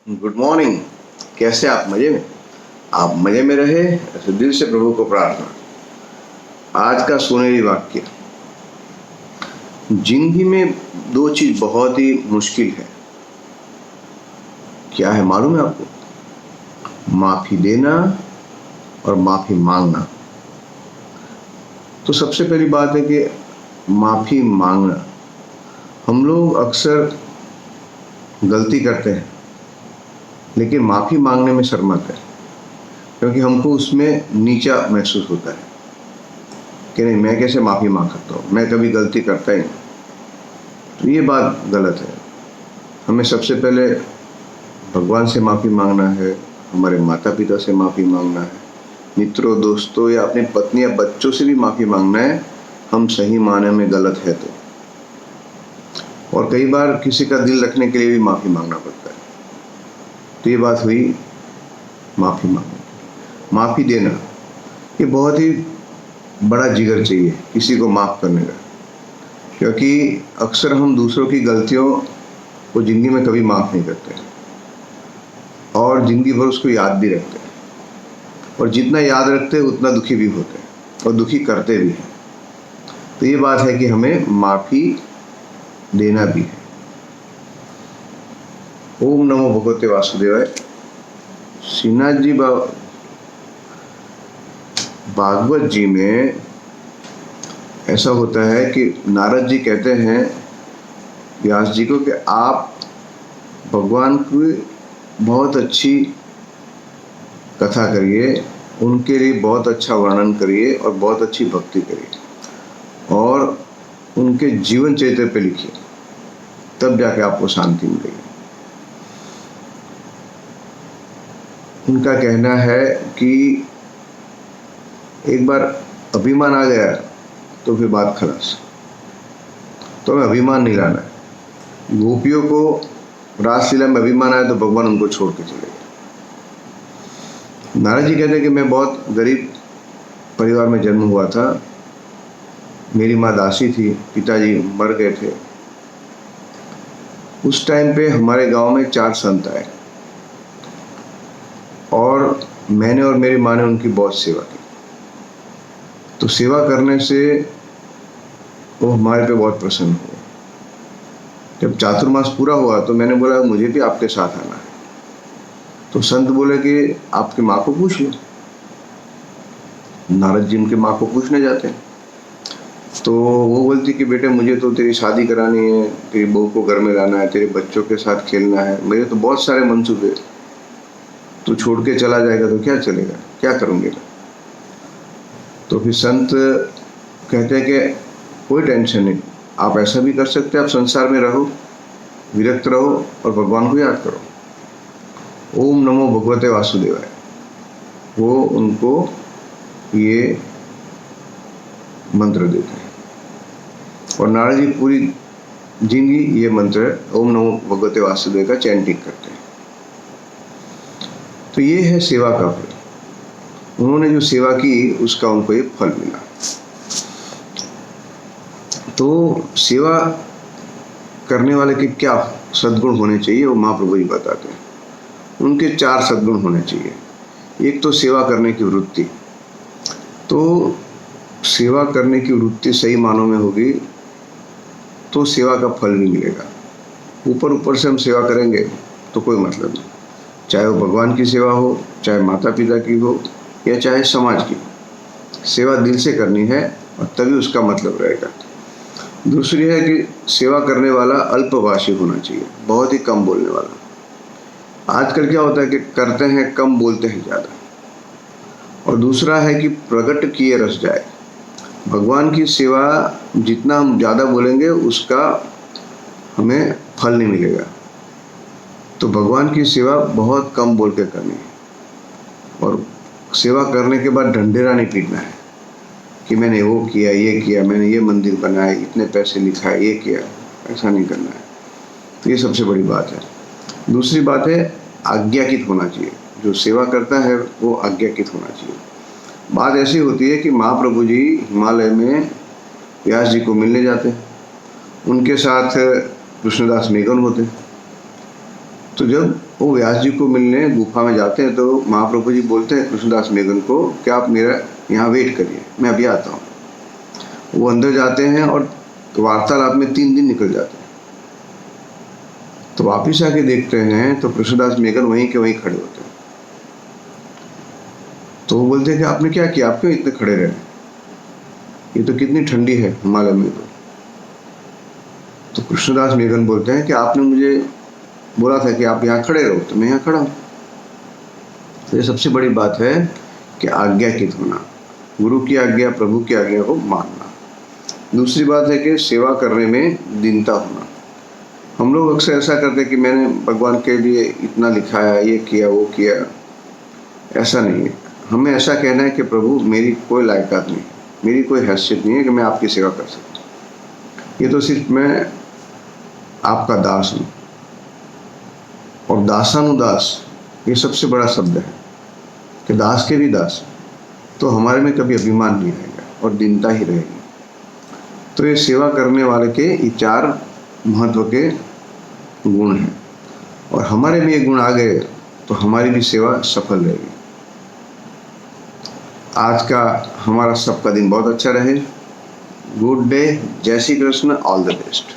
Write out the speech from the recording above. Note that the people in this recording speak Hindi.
Good morning. कैसे आप मजे में? आप मजे में रहे, ऐसे दिल से प्रभु को प्रार्थना। आज का सुनहरी वाक्य। जिंदगी में दो चीज बहुत ही मुश्किल है। क्या है मालूम है आपको? माफी देना और माफी मांगना। तो सबसे पहली बात है कि माफी मांगना। हम लोग अक्सर गलती करते हैं लेकिन माफी मांगने में शर्माते हैं, क्योंकि हमको उसमें नीचा महसूस होता है कि नहीं, मैं कैसे माफी मांग सकता हूँ, मैं कभी गलती करता ही नहीं। तो ये बात गलत है। हमें सबसे पहले भगवान से माफी मांगना है, हमारे माता पिता से माफी मांगना है, मित्रों दोस्तों या अपनी पत्नी या बच्चों से भी माफी मांगना है, हम सही मायने में गलत है तो। और कई बार किसी का दिल रखने के लिए भी माफी मांगना पड़ता है। तो ये बात हुई माफी मांगने की। माफी देना, ये बहुत ही बड़ा जिगर चाहिए किसी को माफ करने का, क्योंकि अक्सर हम दूसरों की गलतियों को जिंदगी में कभी माफ नहीं करते और जिंदगी भर उसको याद भी रखते हैं, और जितना याद रखते हैं उतना दुखी भी होते हैं और दुखी करते भी हैं। तो ये बात है कि हमें माफी देना भी है। ओम नमो भगवते वासुदेवाय। श्रीनाथ जी भागवत जी में ऐसा होता है कि नारद जी कहते हैं व्यास जी को कि आप भगवान की बहुत अच्छी कथा करिए, उनके लिए बहुत अच्छा वर्णन करिए और बहुत अच्छी भक्ति करिए और उनके जीवन चरित्र पे लिखिए, तब जाके आपको शांति मिलेगी। उनका कहना है कि एक बार अभिमान आ गया तो फिर बात खलास। तो हमें अभिमान नहीं लाना है। गोपियों को रासलीला में अभिमान आया तो भगवान उनको छोड़ के चले गए। नारद जी कहते हैं कि मैं बहुत गरीब परिवार में जन्म हुआ था, मेरी माँ दासी थी, पिताजी मर गए थे। उस टाइम पे हमारे गांव में 4 संत आए और मैंने और मेरी माँ ने उनकी बहुत सेवा की। तो सेवा करने से वो हमारे पे बहुत प्रसन्न हुए। जब चातुर्मास पूरा हुआ तो मैंने बोला मुझे भी आपके साथ आना है। तो संत बोले कि आपकी माँ को पूछ लो। नारद जी उनकी माँ को पूछने जाते हैं तो वो बोलती कि बेटे मुझे तो तेरी शादी करानी है, तेरी बहू को घर में लाना है, तेरे बच्चों के साथ खेलना है, मेरे तो बहुत सारे मंसूबे, तू छोड़ के चला जाएगा तो क्या चलेगा, क्या करूँगी मैं। तो फिर संत कहते हैं कि कोई टेंशन नहीं, आप ऐसा भी कर सकते हैं, आप संसार में रहो, विरक्त रहो और भगवान को याद करो। ओम नमो भगवते वासुदेवाय। वो उनको ये मंत्र देते हैं और नारद जी पूरी जिंदगी ये मंत्र ओम नमो भगवते वासुदेव का चैंटिंग करते हैं। तो ये है सेवा का फल। उन्होंने जो सेवा की उसका उनको एक फल मिला। तो सेवा करने वाले के क्या सद्गुण होने चाहिए वो महाप्रभु जी बताते हैं। उनके 4 सद्गुण होने चाहिए। एक तो सेवा करने की वृत्ति। तो सेवा करने की वृत्ति सही मानों में होगी तो सेवा का फल भी मिलेगा। ऊपर ऊपर से हम सेवा करेंगे तो कोई मतलब नहीं, चाहे वो भगवान की सेवा हो, चाहे माता पिता की हो या चाहे समाज की। सेवा दिल से करनी है और तभी उसका मतलब रहेगा। दूसरी है कि सेवा करने वाला अल्पभाषी होना चाहिए, बहुत ही कम बोलने वाला। आजकल क्या होता है कि करते हैं कम, बोलते हैं ज़्यादा। और दूसरा है कि प्रकट किए रस जाए। भगवान की सेवा जितना हम ज़्यादा बोलेंगे उसका हमें फल नहीं मिलेगा। तो भगवान की सेवा बहुत कम बोल के करनी है और सेवा करने के बाद ढंढेरा नहीं पीटना है कि मैंने वो किया, ये किया, मैंने ये मंदिर बनाया, इतने पैसे लिखाए, ये किया। ऐसा नहीं करना है। तो ये सबसे बड़ी बात है। दूसरी बात है आज्ञाकित होना चाहिए। जो सेवा करता है वो आज्ञाकित होना चाहिए। बात ऐसी होती है कि महाप्रभु जी हिमालय में व्यास जी को मिलने जाते हैं, उनके साथ कृष्णदास मेघन होते हैं। तो जब वो व्यास जी को मिलने गुफा में जाते हैं तो महाप्रभु जी बोलते हैं कृष्णदास मेघन को कि आप मेरा यहाँ वेट करिए, मैं अभी आता हूँ। वो अंदर जाते हैं और वार्तालाप में 3 दिन निकल जाते हैं। तो वापिस आके देखते हैं तो कृष्णदास मेघन वहीं के वहीं खड़े होते हैं। तो वो बोलते हैं कि आपने क्या किया, आप क्यों इतने खड़े रहे, ये तो कितनी ठंडी है हिमालय में। तो कृष्णदास मेघन बोलते हैं कि आपने मुझे बोला था कि आप यहाँ खड़े रहो, तो मैं यहाँ खड़ा हूँ। तो ये सबसे बड़ी बात है कि आज्ञाकृत होना, गुरु की आज्ञा, प्रभु की आज्ञा को मानना। दूसरी बात है कि सेवा करने में दीनता होना। हम लोग अक्सर ऐसा करते हैं कि मैंने भगवान के लिए इतना लिखाया, ये किया, वो किया। ऐसा नहीं है। हमें ऐसा कहना है कि प्रभु मेरी कोई लायकात नहीं है, मेरी कोई हैसियत नहीं है कि मैं आपकी सेवा कर सकता। ये तो सिर्फ मैं आपका दास हूँ। और दासानुदास ये सबसे बड़ा शब्द है कि दास के भी दास। तो हमारे में कभी अभिमान नहीं आएगा और दीनता ही रहेगी। तो ये सेवा करने वाले के ये 4 महत्व के गुण हैं। और हमारे में ये गुण आ गए तो हमारी भी सेवा सफल रहेगी। आज का हमारा सबका दिन बहुत अच्छा रहे। गुड डे, जय Shri Krishna, all the best.